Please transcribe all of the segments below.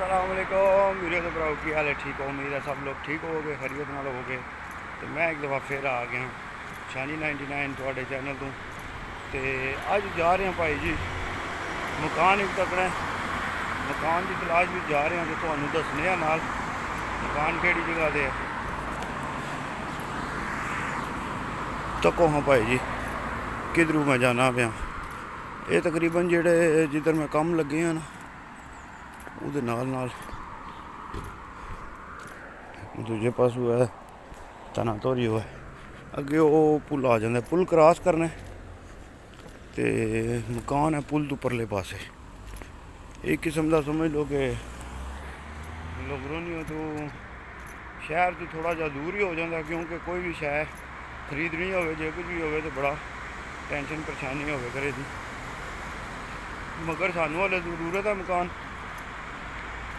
अस्सलामुअलैकुम वीडियो तो भराओ की हाल है। ठीक हो, उम्मीद है सब लोग ठीक हो गए, खैरियत नाल हो गए। तो मैं एक दफ़ा फिर आ गया शानी 99 थोड़े चैनल तो अज जा रहे हैं भाई जी मकान एक तकना मकान की तलाश भी जा रहे हैं। तो तुहानू दसने नाल मकान केड़ी जगह दे तको हाँ भाई जी किधरू मैं जाना पाया। ये तकरीबन जेड़े जिधर मैं कम लगे हैं ना ਉਹਦੇ ਨਾਲ ਦੂਜੇ ਪਾਸੋਂ ਹੈ ਤਨਾ ਧੋਰੀ ਹੋਇਆ ਅੱਗੇ ਉਹ ਪੁਲ ਆ ਜਾਂਦਾ। ਪੁਲ ਕ੍ਰਾਸ ਕਰਨਾ ਤੇ ਮਕਾਨ ਹੈ ਪੁਲ ਤੋਂ ਪਰਲੇ ਪਾਸੇ। ਇੱਕ ਕਿਸਮ ਦਾ ਸਮਝ ਲਓ ਕਿ ਲੋਗਰੋਨੀਓ ਤੋਂ ਸ਼ਹਿਰ ਤੋਂ ਥੋੜਾ ਜਿਹਾ ਦੂਰ ਹੀ ਹੋ ਜਾਂਦਾ, ਕਿਉਂਕਿ ਕੋਈ ਵੀ ਸ਼ੈ ਖਰੀਦਣੀ ਹੋਵੇ ਜੇ ਕੁਝ ਵੀ ਹੋਵੇ ਤਾਂ ਬੜਾ ਟੈਨਸ਼ਨ ਪਰੇਸ਼ਾਨੀ ਹੋਵੇ ਕਰੇ ਦੀ। ਮਗਰ ਸਾਨੂੰ ਹਲੇ ਜ਼ਰੂਰਤ ਹੈ ਮਕਾਨ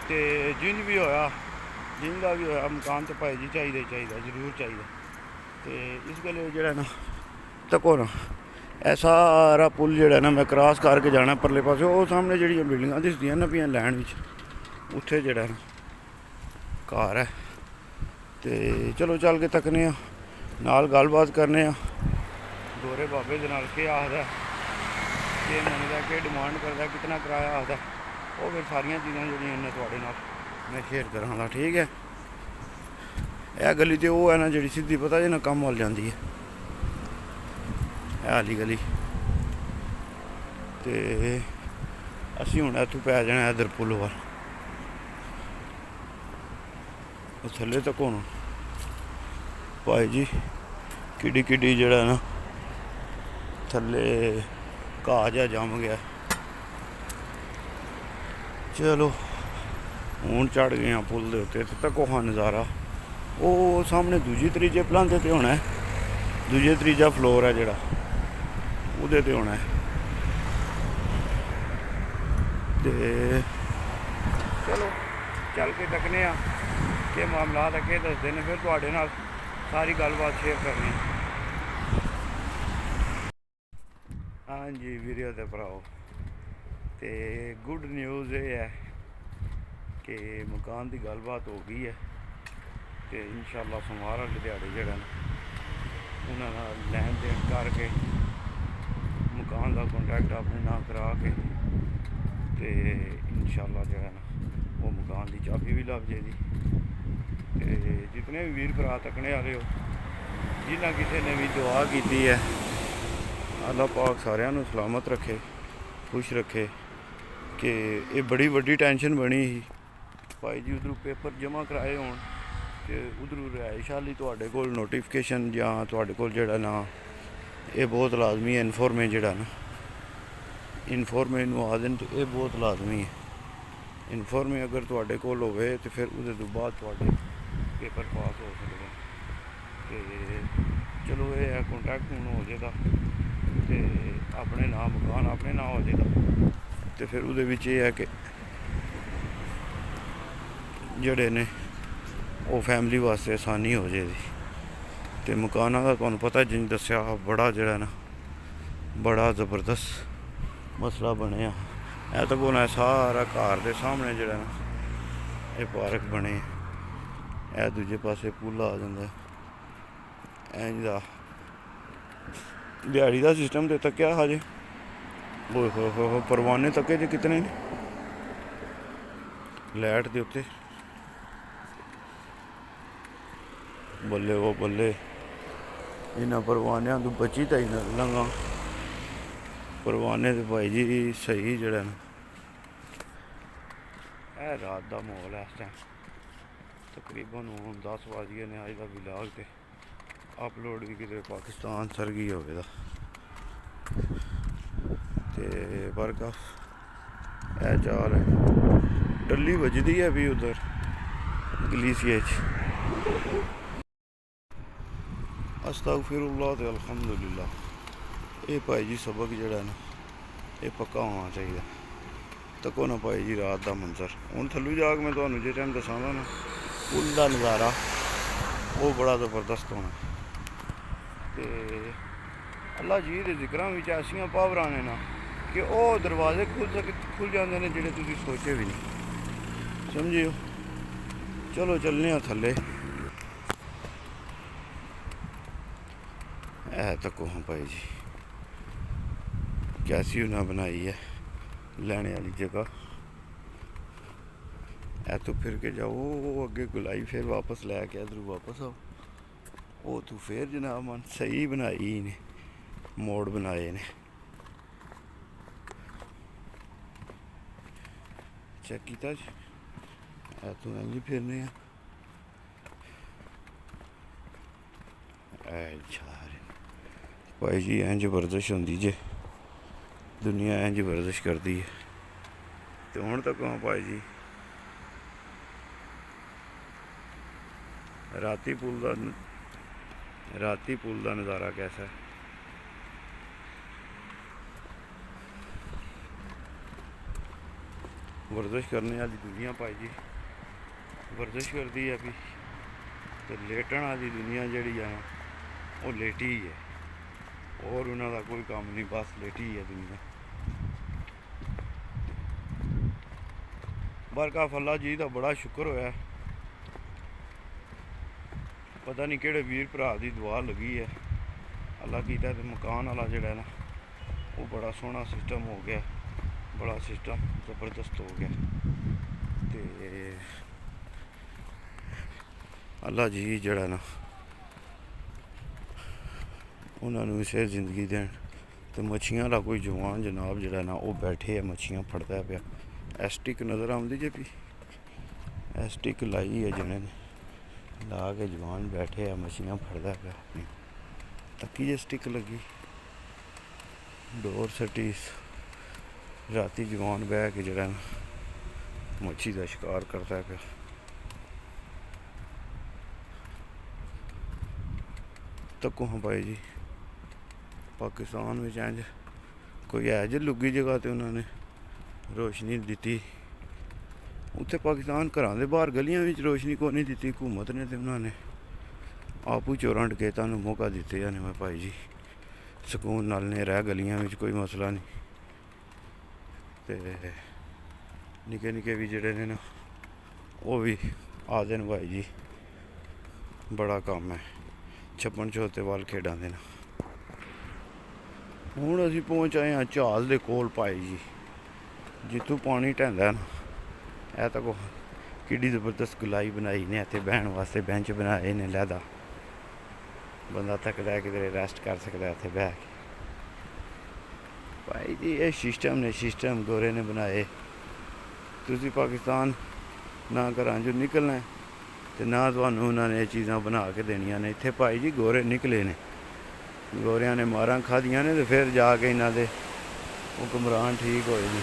ਤੇ ਜਿੰਜ ਵੀ ਹੋਇਆ ਜਿੰਦਾ ਵੀ ਹੋਇਆ ਮਕਾਨ ਤੇ ਭਾਈ ਜੀ ਚਾਹੀਦਾ ਜ਼ਰੂਰ ਚਾਹੀਦਾ। ਤੇ ਇਸ ਗੱਲ ਜਿਹੜਾ ਨਾ ਤੱਕੋ ਨਾ ਇਹ ਸਾਰਾ ਪੁਲ ਜਿਹੜਾ ਨਾ ਮੈਂ ਕ੍ਰਾਸ ਕਰਕੇ ਜਾਣਾ ਪਰਲੇ ਪਾਸੇ। ਉਹ ਸਾਹਮਣੇ ਜਿਹੜੀਆਂ ਬਿਲਡਿੰਗਾਂ ਦਿਸਦੀਆਂ ਨਾ ਪਈਆਂ ਲੈਣ ਵਿੱਚ ਉੱਥੇ ਜਿਹੜਾ ਨਾ ਘਰ ਹੈ। ਤੇ ਚਲੋ ਚੱਲ ਕੇ ਤੱਕਨੇ ਆ ਨਾਲ ਗੱਲਬਾਤ ਕਰਨੇ ਆ ਗੋਰੇ ਬਾਬੇ ਦੇ ਨਾਲ ਕੀ ਆਖਦਾ, ਕੀ ਮੰਗਦਾ, ਕੀ ਡਿਮਾਂਡ ਕਰਦਾ, ਕਿਤਨਾ ਕਿਰਾਇਆ ਆਖਦਾ। ਉਹ ਫਿਰ ਸਾਰੀਆਂ ਚੀਜ਼ਾਂ ਜਿਹੜੀਆਂ ਨੇ ਤੁਹਾਡੇ ਨਾਲ ਮੈਂ ਸ਼ੇਅਰ ਕਰਾਂਗਾ। ਠੀਕ ਹੈ। ਇਹ ਗਲੀ ਤੇ ਉਹ ਹੈ ਨਾ ਜਿਹੜੀ ਸਿੱਧੀ ਪਤਾ ਜੇ ਨਾ ਕੰਮ ਵੱਲ ਜਾਂਦੀ ਹੈ, ਇਹ ਵਾਲੀ ਗਲੀ। ਤੇ ਅਸੀਂ ਹੁਣ ਇੱਥੋਂ ਪੈ ਜਾਣਾ ਇੱਧਰ ਪੁੱਲ ਵੱਲ। ਉਹ ਥੱਲੇ ਤੱਕ ਹੁਣ ਭਾਈ ਜੀ ਕਿੱਡੀ ਜਿਹੜਾ ਨਾ ਥੱਲੇ ਘਾਹ ਜਿਹਾ ਜੰਮ ਗਿਆ। ਚਲੋ ਹੁਣ ਚੜ੍ਹ ਗਏ ਹਾਂ ਪੁੱਲ ਦੇ ਉੱਤੇ। ਤੇ ਤੱਕੋ ਹਾਂ ਨਜ਼ਾਰਾ ਉਹ ਸਾਹਮਣੇ ਦੂਜੀ ਤੀਜੇ ਪਲਾਂਦੇ ਤੇ ਹੋਣਾ, ਦੂਜੇ ਤੀਜਾ ਫਲੋਰ ਹੈ ਜਿਹੜਾ ਉਹਦੇ ਤੇ ਹੋਣਾ। ਤੇ ਚਲੋ ਚੱਲ ਕੇ ਤੱਕਨੇ ਆ ਕਿ ਮਾਮਲਾਤ ਹੈ ਕਿ ਦੱਸਦੇ ਨੇ, ਫਿਰ ਤੁਹਾਡੇ ਨਾਲ ਸਾਰੀ ਗੱਲਬਾਤ ਸ਼ੇਅਰ ਕਰਨੀ। ਹਾਂਜੀ ਵੀਡੀਓ ਤੇ ਭਰਾਓ ਤੇ ਗੁੱਡ ਨਿਊਜ਼ ਇਹ ਹੈ ਕਿ ਮਕਾਨ ਦੀ ਗੱਲਬਾਤ ਹੋ ਗਈ ਹੈ ਤੇ ਇਨਸ਼ਾਅੱਲਾ ਸੋਮਵਾਰ ਵਾਲੇ ਦਿਹਾੜੇ ਜਿਹੜਾ ਨਾ ਉਹਨਾਂ ਨਾਲ ਲੈਣ ਦੇਣ ਕਰਕੇ ਮਕਾਨ ਦਾ ਕੰਟੈਕਟ ਆਪਣੇ ਨਾਲ ਕਰਾ ਕੇ ਤੇ ਇਨਸ਼ਾਅੱਲਾ ਜਿਹੜਾ ਨਾ ਉਹ ਮਕਾਨ ਦੀ ਚਾਬੀ ਵੀ ਲੱਭ ਜਾਏਗੀ। ਤੇ ਜਿਤਨੇ ਵੀ ਵੀਰ ਭਰਾ ਤੱਕਣੇ ਵਾਲੇ ਹੋ ਜਿਨ੍ਹਾਂ ਕਿਸੇ ਨੇ ਵੀ ਦੁਆ ਕੀਤੀ ਹੈ ਅੱਲਾਹ ਪਾਕ ਸਾਰਿਆਂ ਨੂੰ ਸਲਾਮਤ ਰੱਖੇ, ਖੁਸ਼ ਰੱਖੇ। ਕਿ ਇਹ ਬੜੀ ਵੱਡੀ ਟੈਨਸ਼ਨ ਬਣੀ ਸੀ ਭਾਈ ਜੀ ਉਧਰੋਂ ਪੇਪਰ ਜਮ੍ਹਾਂ ਕਰਾਏ ਹੋਣ ਤੇ ਉਧਰੋਂ ਰਿਹਾਇਸ਼ ਵਾਲੀ ਤੁਹਾਡੇ ਕੋਲ ਨੋਟੀਫਿਕੇਸ਼ਨ ਜਾਂ ਤੁਹਾਡੇ ਕੋਲ ਜਿਹੜਾ ਨਾ ਇਹ ਬਹੁਤ ਲਾਜ਼ਮੀ ਹੈ। ਇਨਫੋਰਮੇ ਜਿਹੜਾ ਨਾ ਇਨਫੋਰਮੇ ਨੂੰ ਆ ਦੇਣ ਤੇ ਇਹ ਬਹੁਤ ਲਾਜ਼ਮੀ ਹੈ। ਇਨਫੋਰਮੇ ਅਗਰ ਤੁਹਾਡੇ ਕੋਲ ਹੋਵੇ ਤੇ ਫਿਰ ਉਹਦੇ ਤੋਂ ਬਾਅਦ ਤੁਹਾਡੇ ਪੇਪਰ ਪਾਸ ਹੋ ਸਕਦੇ। ਤੇ ਚਲੋ ਇਹ ਹੈ ਕੰਟੈਕਟ ਹੁਣ ਹੋ ਜਾਏਗਾ ਤੇ ਆਪਣੇ ਨਾਮ ਮਕਾਨ ਆਪਣੇ ਨਾਮ ਹੋ ਜਾਏਗਾ। ਤੇ ਫਿਰ ਉਹਦੇ ਵਿੱਚ ਇਹ ਹੈ ਕਿ ਜਿਹੜੇ ਨੇ ਉਹ ਫੈਮਿਲੀ ਵਾਸਤੇ ਆਸਾਨੀ ਹੋ ਜਾਏਗੀ। ਤੇ ਮਕਾਨਾਂ ਦਾ ਤੁਹਾਨੂੰ ਪਤਾ ਜਿੰਜ ਦੱਸਿਆ ਬੜਾ ਜਿਹੜਾ ਨਾ ਬੜਾ ਜ਼ਬਰਦਸਤ ਮਸਲਾ ਬਣਿਆ। ਇਹ ਤਾਂ ਕੋਨਾ ਸਾਰਾ ਘਰ ਦੇ ਸਾਹਮਣੇ ਜਿਹੜਾ ਨਾ ਇਹ ਪਾਰਕ ਬਣੇ, ਇਹ ਦੂਜੇ ਪਾਸੇ ਪੁੱਲ ਆ ਜਾਂਦਾ। ਇੰਝ ਦਾ ਦਿਹਾੜੀ ਦਾ ਸਿਸਟਮ ਤੇ ਤੱਕਿਆ ਹਜੇ ਓਏ ਹੋ ਪਰਵਾਨੇ ਤੱਕੇ ਜੇ ਕਿਤਨੇ ਨੇ ਲਾਈਟ ਦੇ ਉੱਤੇ। ਬੱਲੇ ਉਹ ਬੱਲੇ ਇਹਨਾਂ ਪਰਵਾਨਿਆਂ ਤੋਂ ਬਚੀ ਤਾਂ ਹੀ ਨਾ ਲੰਘਾਂ। ਪਰਵਾਨੇ ਤੇ ਭਾਈ ਜੀ ਸਹੀ ਜਿਹੜਾ ਨਾ ਇਹ ਰਾਤ ਦਾ ਮਾਹੌਲ ਹੈ ਇਸ ਟਾਈਮ। ਤਕਰੀਬਨ ਹੁਣ 10 ਵੱਜ ਗਏ ਨੇ। ਅੱਜ ਦਾ ਵਲੌਗ ਤੇ ਅਪਲੋਡ ਵੀ ਕਿਤੇ ਪਾਕਿਸਤਾਨ ਸਰਗੀ ਹੋਵੇਗਾ। ਤੇ ਬਰਗਾ ਇਹ ਚਾਲ ਹੈ ਟੱਲੀ ਵੱਜਦੀ ਹੈ ਵੀ ਉਧਰ ਗਲੀਸੀਏ 'ਚ। ਅਸਤਗਫਿਰੁल्लाह ਤੇ ਅਲਹਮਦੁਲਿल्लाह। ਇਹ ਭਾਈ ਜੀ ਸਬਕ ਜਿਹੜਾ ਨਾ ਇਹ ਪੱਕਾ ਹੋਣਾ ਚਾਹੀਦਾ। ਤੱਕੋ ਨਾ ਭਾਈ ਜੀ ਰਾਤ ਦਾ ਮੰਜ਼ਰ। ਹੁਣ ਥੱਲੋਂ ਜਾ ਕੇ ਮੈਂ ਤੁਹਾਨੂੰ ਜੇ ਟਾਈਮ ਦੱਸਾਂਗਾ ਨਾ ਪੁੱਲ ਦਾ ਨਜ਼ਾਰਾ ਉਹ ਬੜਾ ਜ਼ਬਰਦਸਤ ਹੋਣਾ। ਤੇ ਅੱਲਾ ਜੀ ਦੇ ਜ਼ਿਕਰਾਂ ਵਿੱਚ ਐਸੀਆਂ ਪਾਵਰਾਂ ਨੇ ਨਾ ਕਿ ਉਹ ਦਰਵਾਜ਼ੇ ਖੁੱਲ ਜਾਂਦੇ ਨੇ ਜਿਹੜੇ ਤੁਸੀਂ ਸੋਚੇ ਵੀ ਨਹੀਂ। समझियो। चलो चलने आ थल्ले। ऐ तको हाँ भाई जी कैसी उन्हें बनाई है लैने वाली जगह। ऐ तो फिर के जाओ अगे गुलाई फिर वापस लैके इधर वापस आओ। वो तू फिर जनाब मन सही बनाई ने मोड़ बनाए ने। चेक किया तू इंज फिरने भाई जी इंज वर्जिश होंदी जे दुनिया इंज वर्जिश करती है। तो हुण तक हाँ भाई जी राती पुल का नज़ारा कैसा है। वर्जिश करने वाली दुनिया भाई जी वर्जिश करती है भी तो लेटन वाली दुनिया जी है वो लेटी ही है और उन्होंने कोई काम नहीं बस लेटी ही है दुनिया। बरका फल्ला जी का बड़ा शुक्र होया पता नहीं किहड़े वीर भरा की दुआ लगी है अल्लाह कीता ते मकान वाला जिहड़ा ना वो बड़ा सोहना सिस्टम हो गया बड़ा सिस्टम जबरदस्त हो गया। तो अल्लाह जी जड़ा ना उन्होंने भी सेहत जिंदगी देन। तो मच्छियां वाला कोई जवान जनाब जड़ा ना वो बैठे है मच्छियां फड़ता पाया एस्टिक नज़र आती जे भी एस्टिक लाई है जने ने ला के जवान बैठे है मच्छियां फड़ता पाया अपनी तक्की जे स्टिक लगी डोर सटीस राती जवान बह के जड़ा मच्छी का शिकार करता पाया। तको हाँ भाई जी पाकिस्तान में इंज कोई है जो लुगी जगह तो उन्होंने रोशनी दी उत्थे पाकिस्तान घर के बाहर गलियां में रोशनी को नहीं दी हुकूमत ने तो उन्होंने आपू चोरां डकैतां नूं मौका दिते जाने मैं भाई जी सुकून नाल ने रह गलियां में कोई मसला नहीं। तो निके निके भी जड़े ने ना वो भी आते हैं भाई जी बड़ा काम है छप्पन छोते वाल खेडां दे ना। हुण असीं पहुंच आए हाँ झाल दे कोल भाई जी जित्थों पानी ढैंदा ना ऐ तक किड्डी जबरदस्त गुलाई बनाई ने इत्थे बहन वास्ते बेंच बनाए ने लैदा बंदा थकदा है किधरे रेस्ट कर सकता है इत्थे बह के। भाई जी ये सिस्टम ने सिस्टम गोरे ने बनाए तुसीं पाकिस्तान ना घरां चों निकलना ते ना तुहानूं उन्होंने ये चीज़ां बना के देनियां ने। इत्थे भाई जी गोरे निकले ने गोरियां ने मारां खादियां ने तो फिर जाके इन्हां दे हुक्मरान ठीक होए ने।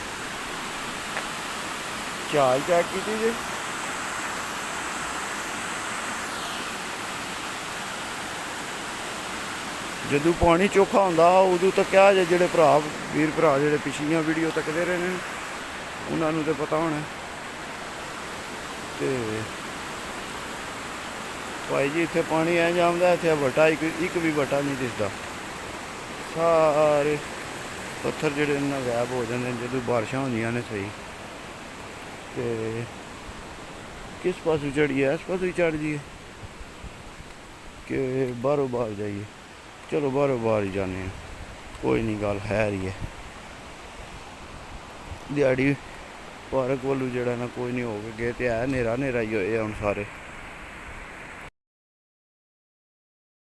झाल चैक की जी जदों पानी चोखा होंदा उदों तक क्या जेह्ड़े भरा वीर भरा जेह्ड़े पिछलियां वीडियो तकदे रहे ने उन्होंने तो पता होना। तो भाई जी इत्थे पानी इंज आंदा इत्थे बट्टा एक भी बट्टा नहीं दिसदा सारे पत्थर जेह्ड़े न गायब हो जाते हैं जदों बारिशां होंदियां ने सही। तो किस पासों चढ़िए इस पासों चढ़ जाइए कि बाहरों बाहर जाइए। चलो बाहरों बाहर ही जाने कोई नहीं गल है ही है दिहाड़ी पार्क वालू जड़ा ना कोई नहीं हो गए तो है नेरा नेरा ही होए हुण सारे।